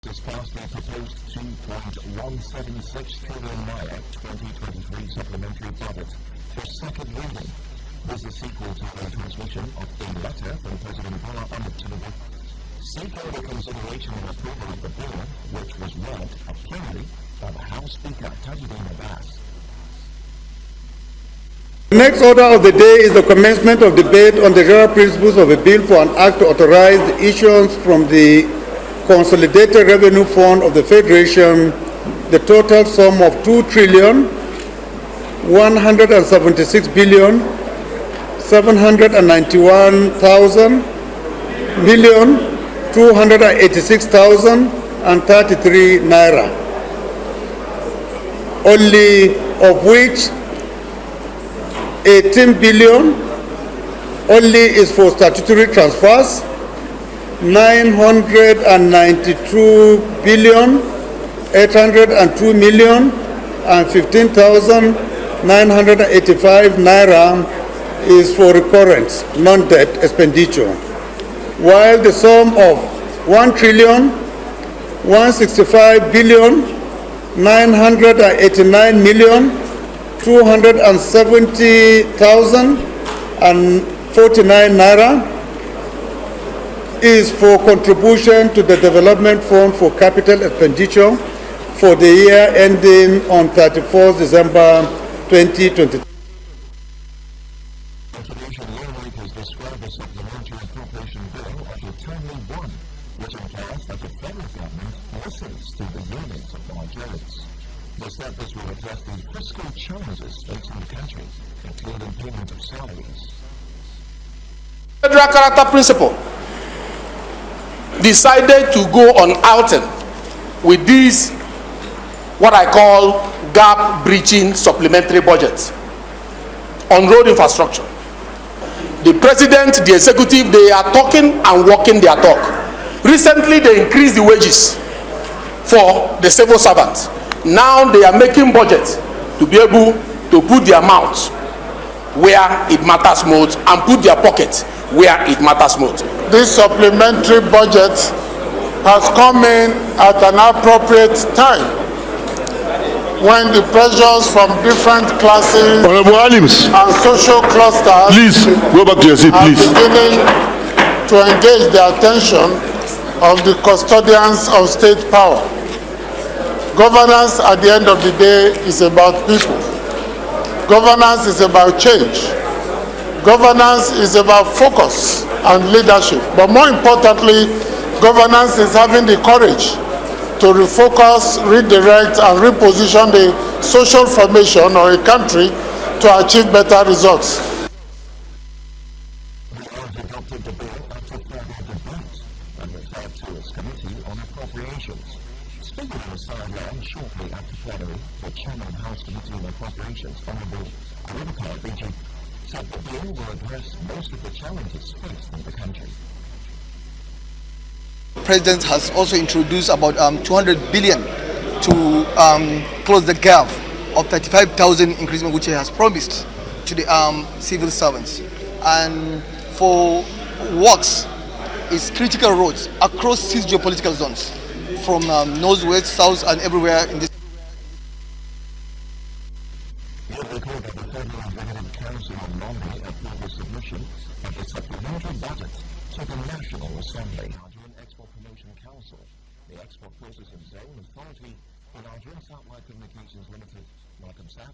This past the proposed 2.176 trillion naira 2023 supplementary budget for second reading. This is a sequel to the transmission of a letter from President Bola Ahmed Tinubu seeking the consideration and approval of the bill, which was read at plenary by the House Speaker Tajudeen Abbas. The next order of the day is the commencement of debate on the general principles of a bill for an act to authorize the issuance from the Consolidated Revenue Fund of the Federation the total sum of 2,761,791,286,033 naira, only of which 18 billion only is for statutory transfers, 992 billion 802 million and 15,985 naira is for recurrent non-debt expenditure, while the sum of 1,165 billion 989 million 270,049 naira is for contribution to the Development Fund for Capital Expenditure for the year ending on 31st December 2023. Lawmakers describe the Supplementary Appropriation Bill as a timely one, which implies that the federal government listens to the yearnings of Nigerians. They said this will address the fiscal challenges facing the country, including payment of salaries. Federal character principle decided to go on outing with this, what I call gap breaching supplementary budget on road infrastructure. The president, the executive, they are talking and walking their talk. Recently, they increased the wages for the civil servants. Now they are making budget to be able to put their mouth where it matters most and put their pocket where it matters most. This supplementary budget has come in at an appropriate time when the pressures from different classes and social clusters please go back to your seat, please. are beginning to engage the attention of the custodians of state power. Governance at the end of the day is about people. Governance is about change. Governance is about focus and leadership. But more importantly, governance is having the courage to refocus, redirect, and reposition the social formation of a country to achieve better results. The House adopted the bill after further debate and referred to its Committee on Appropriations. Speaking on the sideline shortly after plenary, the Chairman of the House Committee on Appropriations, Honorable ADBN, said the bill will address most of the challenges faced in the country. The President has also introduced about 200 billion to close the gap of 35,000 increasement which he has promised to the civil servants. And for works, it's critical roads across 6 geopolitical zones, from north, west, south, and everywhere in this. Council on Monday approved the submission of the supplementary budget to the National Assembly. Nigerian Export Promotion Council, the Export Processing Zone Authority, the Nigerian Satellite Communications Limited, NICOMSAT,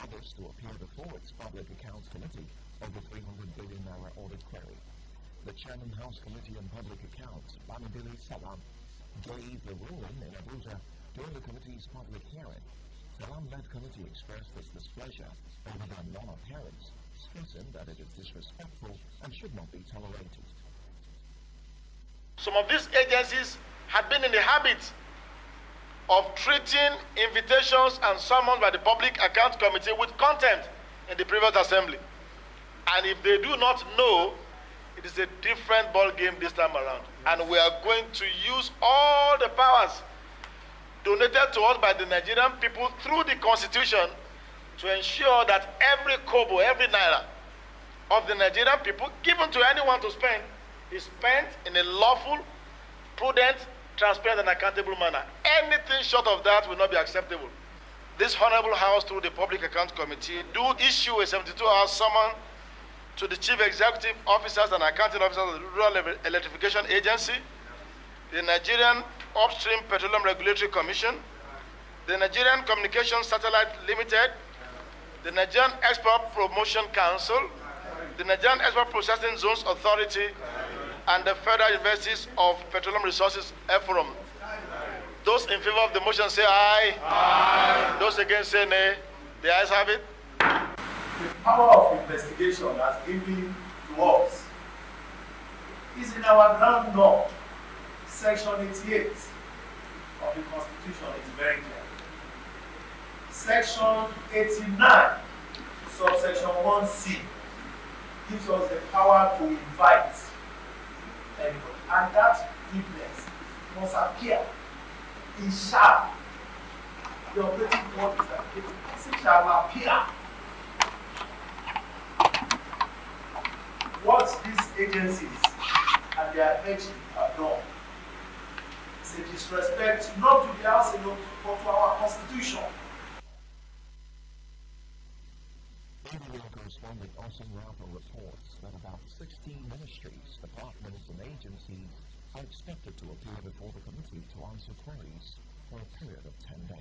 others to appear before its Public Accounts Committee over 300 billion naira audit query. The Chairman House Committee on Public Accounts, Bamidele Salam, gave the ruling in Abuja during the committee's public hearing. Salam-led committee expressed its displeasure over their non-appearance, stressing that it is disrespectful and should not be tolerated. Some of these agencies had been in the habit of treating invitations and summons by the Public Accounts Committee with contempt in the previous assembly. And if they do not know, it is a different ball game this time around. And we are going to use all the powers donated to us by the Nigerian people through the Constitution to ensure that every kobo, every naira of the Nigerian people given to anyone to spend is spent in a lawful, prudent, transparent and accountable manner. Anything short of that will not be acceptable. This Honorable House, through the Public Accounts Committee, do issue a 72-hour summon to the Chief Executive Officers and Accounting Officers of the Rural Electrification Agency, the Nigerian Upstream Petroleum Regulatory Commission, the Nigerian Communications Satellite Limited, the Nigerian Export Promotion Council, the Nigerian Export Processing Zones Authority, and the Federal Universities of Petroleum Resources, FORUM. Those in favor of the motion say aye. Aye. Those against say nay. The ayes have it. The power of investigation as given to us is in our ground law. Section 88 of the Constitution is very clear. Section 89, subsection 1C, gives us the power to invite anybody, and that witness must appear. He shall. The operating word is that it shall appear. What these agencies and their heads have done is a disrespect not to the House alone, but to our Constitution. ADBN correspondent Austin Rafa reports that about 16 ministries, departments, and agencies are expected to appear before the committee to answer queries for a period of 10 days.